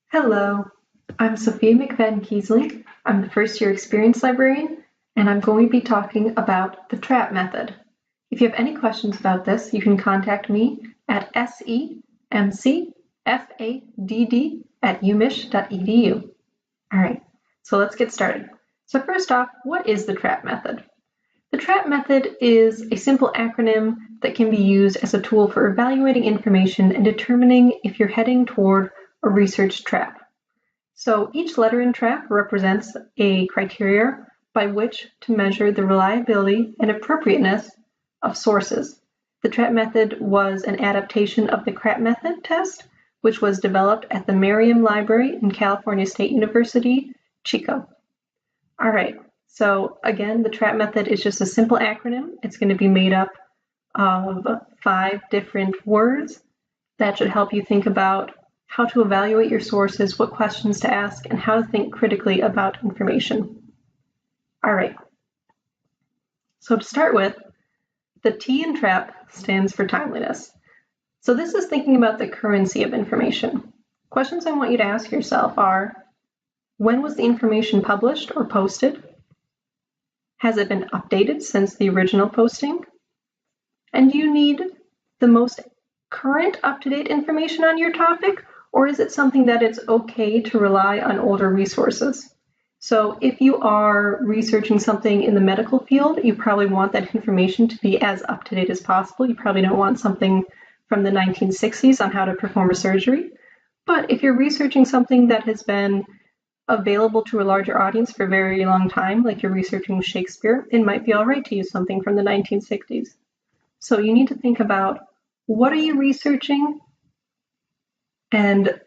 Hello, I'm Sophia McFadden-Keesley. I'm the first year experience librarian, and I'm going to be talking about the TRAAP method. If you have any questions about this, you can contact me at semcfadd@umich.edu. All right, so let's get started. So first off, what is the TRAAP method? The TRAAP method is a simple acronym that can be used as a tool for evaluating information and determining if you're heading toward a research trap. So each letter in TRAAP represents a criteria by which to measure the reliability and appropriateness of sources. The TRAAP method was an adaptation of the TRAAP method test, which was developed at the Merriam Library in California State University, Chico. All right, so again, the TRAAP method is just a simple acronym. It's going to be made up of 5 different words that should help you think about how to evaluate your sources, what questions to ask, and how to think critically about information. All right, so to start with, the T in TRAAP stands for timeliness. So this is thinking about the currency of information. Questions I want you to ask yourself are, when was the information published or posted? Has it been updated since the original posting? And do you need the most current up-to-date information on your topic, or is it something that it's okay to rely on older resources? So if you are researching something in the medical field, you probably want that information to be as up-to-date as possible. You probably don't want something from the 1960s on how to perform a surgery. But if you're researching something that has been available to a larger audience for a very long time, like you're researching Shakespeare, it might be all right to use something from the 1960s. So you need to think about, what are you researching, and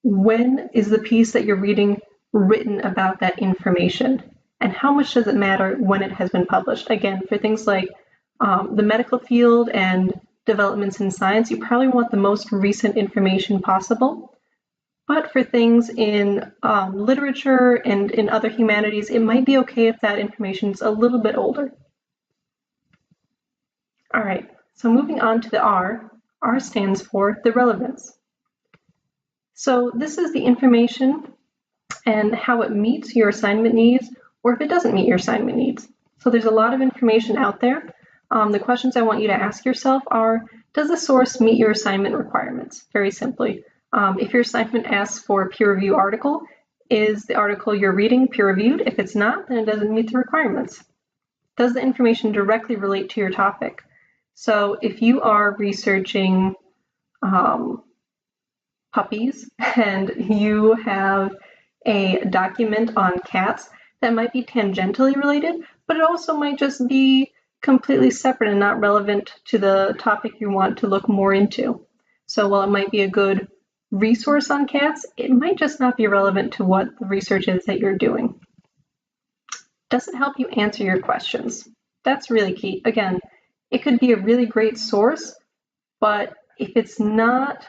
when is the piece that you're reading written about that information, and how much does it matter when it has been published? Again, for things like the medical field and developments in science, you probably want the most recent information possible. But for things in literature and in other humanities, it might be okay if that information is a little bit older. All right, so moving on to the R. R stands for the relevance. So this is the information and how it meets your assignment needs, or if it doesn't meet your assignment needs. So there's a lot of information out there. The questions I want you to ask yourself are, does the source meet your assignment requirements? Very simply. If your assignment asks for a peer review article, is the article you're reading peer reviewed? If it's not, then it doesn't meet the requirements. Does the information directly relate to your topic? So if you are researching puppies and you have a document on cats, that might be tangentially related, but it also might just be completely separate and not relevant to the topic you want to look more into. So while it might be a good resource on cats, it might just not be relevant to what the research is that you're doing. Does it help you answer your questions? That's really key. Again, it could be a really great source, but if it's not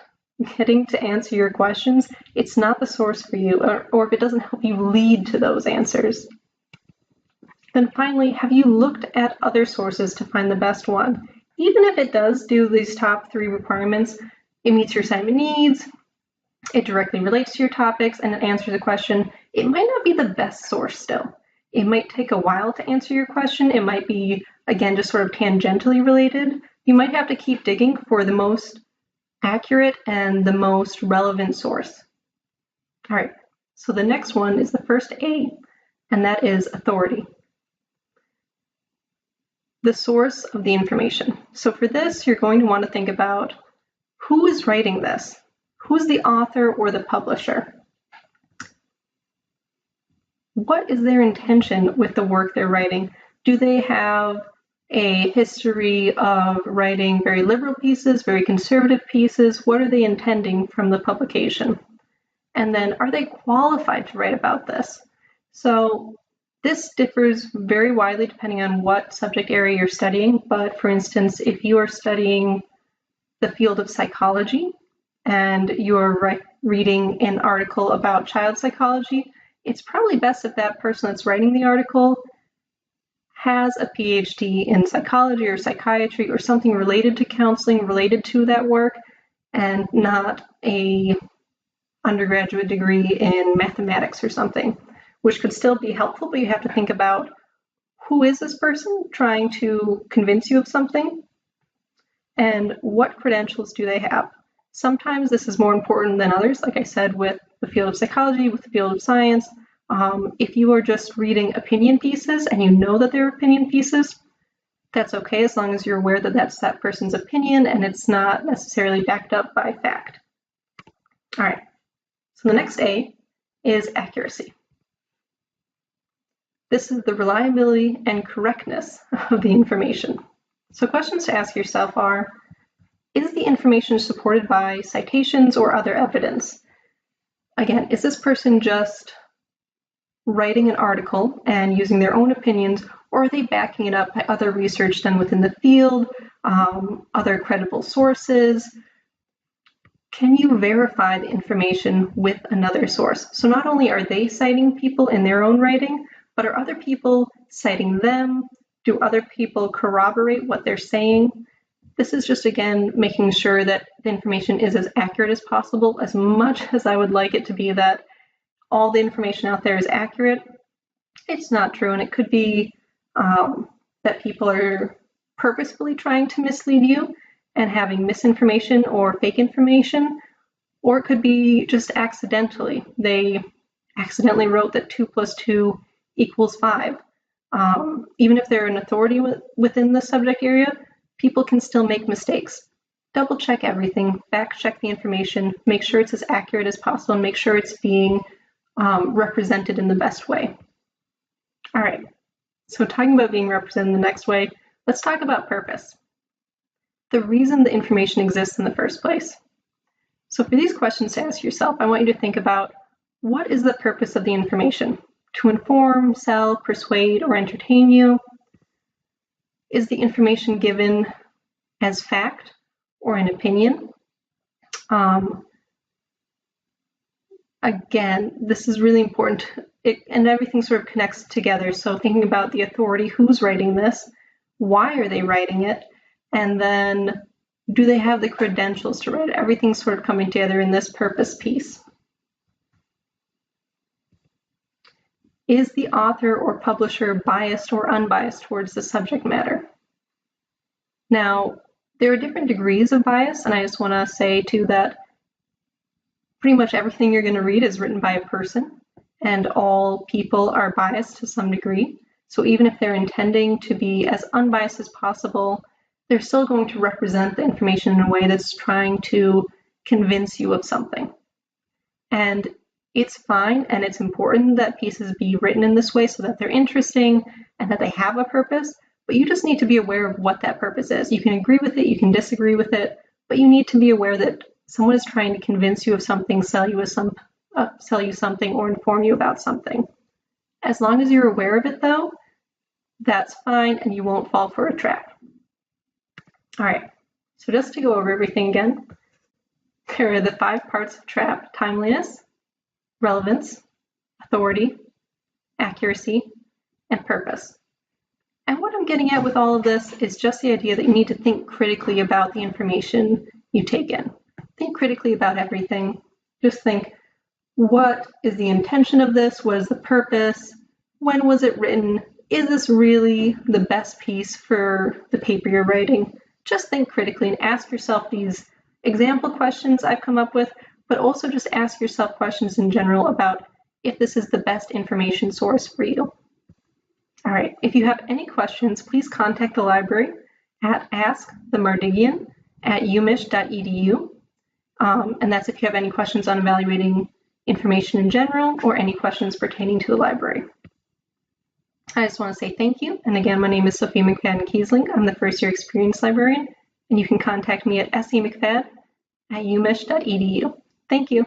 getting to answer your questions, it's not the source for you, or if it doesn't help you lead to those answers. Then finally, have you looked at other sources to find the best one? Even if it does do these top 3 requirements, it meets your assignment needs, it directly relates to your topics, and it answers a question, it might not be the best source still. It might take a while to answer your question. It might be, again, just sort of tangentially related. You might have to keep digging for the most accurate and the most relevant source. All right, so the next one is the first A, and that is authority. The source of the information. So for this, you're going to want to think about, who is writing this? Who's the author or the publisher? What is their intention with the work they're writing? Do they have a history of writing very liberal pieces, very conservative pieces? What are they intending from the publication? And then, are they qualified to write about this? So this differs very widely depending on what subject area you're studying. But for instance, if you are studying the field of psychology and you're reading an article about child psychology, it's probably best if that person that's writing the article has a PhD in psychology or psychiatry or something related to counseling, related to that work, and not a undergraduate degree in mathematics or something, which could still be helpful, but you have to think about who is this person trying to convince you of something and what credentials do they have. Sometimes this is more important than others, like I said, with the field of psychology, with the field of science. If you are just reading opinion pieces and you know that they're opinion pieces, that's okay as long as you're aware that that's that person's opinion and it's not necessarily backed up by fact. All right, so the next A is accuracy. This is the reliability and correctness of the information. So questions to ask yourself are, is the information supported by citations or other evidence? Again, is this person just writing an article and using their own opinions, or are they backing it up by other research done within the field, other credible sources? Can you verify the information with another source? So not only are they citing people in their own writing, but are other people citing them? Do other people corroborate what they're saying? This is just, again, making sure that the information is as accurate as possible. As much as I would like it to be that all the information out there is accurate, it's not true, and it could be that people are purposefully trying to mislead you and having misinformation or fake information, or it could be just accidentally. They accidentally wrote that 2 + 2 = 5. Even if they're an authority within the subject area, people can still make mistakes. Double check everything, fact check the information, make sure it's as accurate as possible, and make sure it's being represented in the best way. All right, so talking about being represented in the next way, let's talk about purpose. The reason the information exists in the first place. So for these questions to ask yourself, I want you to think about, what is the purpose of the information? To inform, sell, persuade, or entertain you? Is the information given as fact or an opinion? Again, this is really important, and everything sort of connects together. So thinking about the authority, who's writing this, why are they writing it, and then do they have the credentials to write it? Everything's sort of coming together in this purpose piece. Is the author or publisher biased or unbiased towards the subject matter? Now, there are different degrees of bias, and I just want to say too that pretty much everything you're going to read is written by a person, and all people are biased to some degree. So even if they're intending to be as unbiased as possible, they're still going to represent the information in a way that's trying to convince you of something. And it's fine and it's important that pieces be written in this way so that they're interesting and that they have a purpose, but you just need to be aware of what that purpose is. You can agree with it, you can disagree with it, but you need to be aware that someone is trying to convince you of something, sell you something, or inform you about something. As long as you're aware of it though, that's fine and you won't fall for a trap. All right, so just to go over everything again, there are the 5 parts of TRAAP: timeliness, relevance, authority, accuracy, and purpose. And what I'm getting at with all of this is just the idea that you need to think critically about the information you take in. Think critically about everything. Just think, what is the intention of this? What is the purpose? When was it written? Is this really the best piece for the paper you're writing? Just think critically and ask yourself these example questions I've come up with, but also just ask yourself questions in general about if this is the best information source for you. All right, if you have any questions, please contact the library at askthemardigian@umich.edu. And that's if you have any questions on evaluating information in general or any questions pertaining to the library. I just want to say thank you. And again, my name is Sophia McFadden-Kiesling. I'm the first year experienced librarian, and you can contact me at semcfadden@umich.edu. Thank you.